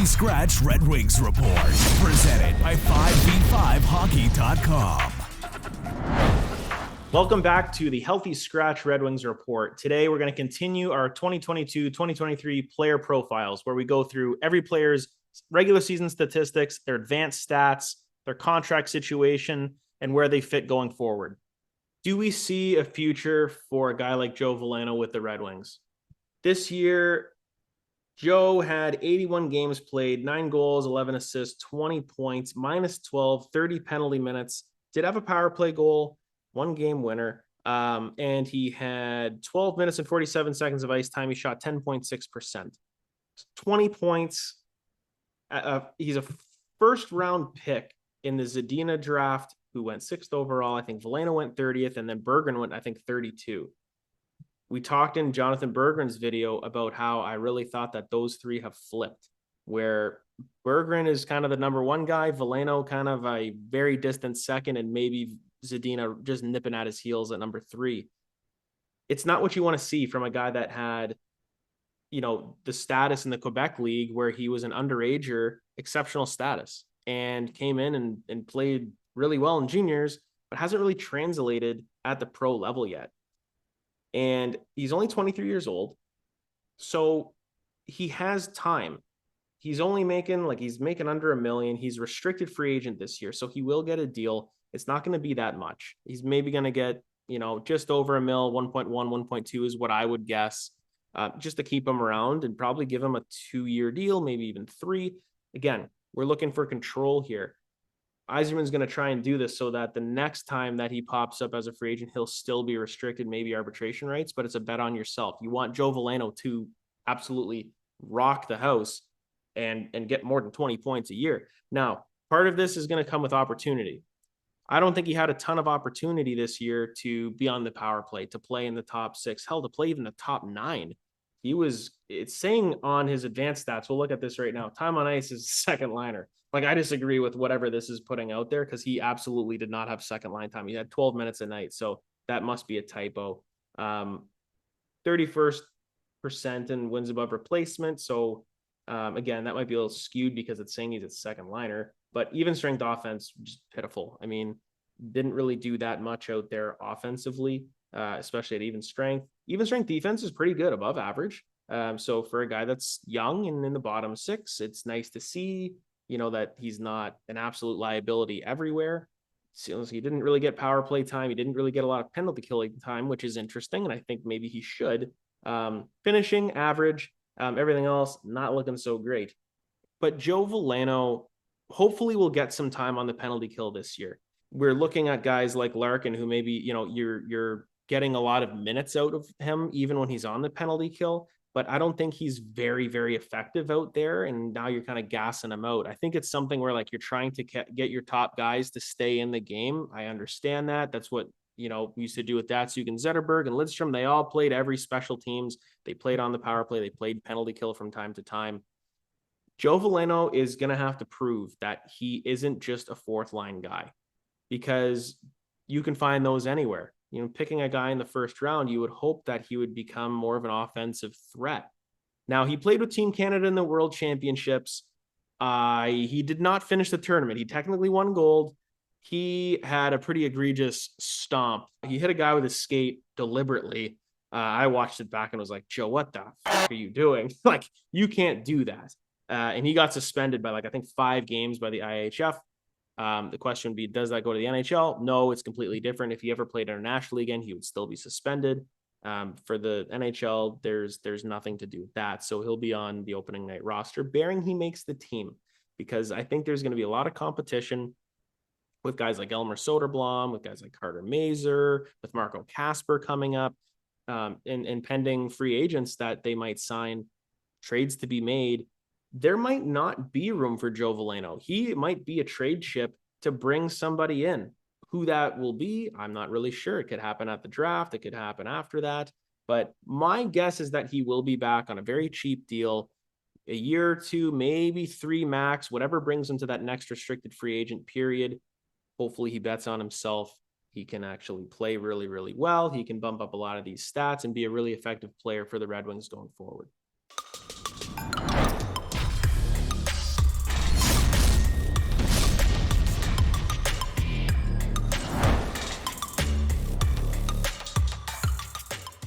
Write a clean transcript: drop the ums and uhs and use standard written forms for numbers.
Healthy Scratch Red Wings Report, presented by 5v5hockey.com. Welcome back to the Healthy Scratch Red Wings Report. Today, we're going to continue our 2022-2023 player profiles, where we go through every player's regular season statistics, their advanced stats, their contract situation, and where they fit going forward. Do we see a future for a guy like Joe Veleno with the Red Wings? This year, Joe had 81 games played, 9 goals, 11 assists, 20 points, minus 12, 30 penalty minutes, did have a power play goal, 1 game winner, and he had 12 minutes and 47 seconds of ice time. He shot 10.6%, 20 points. He's a first round pick in the Zadina draft, who went 6th overall. I think Veleno went 30th, and then Berggren went, I think, 32. We talked in Jonathan Berggren's video about how I really thought that those three have flipped, where Berggren is kind of the number 1 guy, Veleno kind of a very distant second, and maybe Zadina just nipping at his heels at number 3. It's not what you want to see from a guy that had, the status in the Quebec League where he was an underager, exceptional status, and came in and played really well in juniors, but hasn't really translated at the pro level yet. And he's only 23 years old, so he has time. He's only making under $1 million. He's restricted free agent this year, so he will get a deal. It's not going to be that much. He's maybe going to get, just over $1 million, 1.1, 1.2 is what I would guess, just to keep him around and probably give him a 2-year deal, maybe even 3. Again, we're looking for control here. Yzerman's going to try and do this so that the next time that he pops up as a free agent, he'll still be restricted, maybe arbitration rights, but it's a bet on yourself. You want Joe Veleno to absolutely rock the house and get more than 20 points a year. Now, part of this is going to come with opportunity. I don't think he had a ton of opportunity this year to be on the power play, to play in the top 6, hell, to play even the top 9. It's saying on his advanced stats, we'll look at this right now, time on ice is second liner. I disagree with whatever this is putting out there, because he absolutely did not have second line time. He had 12 minutes a night, so that must be a typo. 31st percent in wins above replacement. So again, that might be a little skewed because it's saying he's a second liner, but even strength offense, just pitiful. I mean, didn't really do that much out there offensively, especially at even strength. Even strength defense is pretty good, above average. So for a guy that's young and in the bottom 6, it's nice to see, that he's not an absolute liability everywhere. So he didn't really get power play time. He didn't really get a lot of penalty killing time, which is interesting. And I think maybe he should. Finishing average, everything else not looking so great. But Joe Veleno hopefully will get some time on the penalty kill this year. We're looking at guys like Larkin, who maybe, you're getting a lot of minutes out of him, even when he's on the penalty kill. But I don't think he's very, very effective out there. And now you're kind of gassing him out. I think it's something where you're trying to get your top guys to stay in the game. I understand that. That's what, we used to do with Datsuk and Zetterberg and Lidstrom. They all played every special teams. They played on the power play. They played penalty kill from time to time. Joe Veleno is going to have to prove that he isn't just a 4th line guy, because you can find those anywhere. Picking a guy in the first round, you would hope that he would become more of an offensive threat. Now, he played with Team Canada in the World Championships. He did not finish the tournament. He technically won gold. He had a pretty egregious stomp. He hit a guy with his skate deliberately. I watched it back and was like, Joe, what the fuck are you doing? You can't do that. And he got suspended by I think 5 games by the IHF. The question would be, does that go to the NHL? No, it's completely different. If he ever played internationally again, he would still be suspended. For the NHL, there's nothing to do with that. So he'll be on the opening night roster, bearing he makes the team, because I think there's going to be a lot of competition with guys like Elmer Soderblom, with guys like Carter Mazur, with Marco Kasper coming up, and pending free agents that they might sign, trades to be made. There might not be room for Joe Veleno. He might be a trade chip to bring somebody in. Who that will be, I'm not really sure. It could happen at the draft. It could happen after that. But my guess is that he will be back on a very cheap deal, a year or 2, maybe 3 max, whatever brings him to that next restricted free agent period. Hopefully he bets on himself. He can actually play really, really well. He can bump up a lot of these stats and be a really effective player for the Red Wings going forward.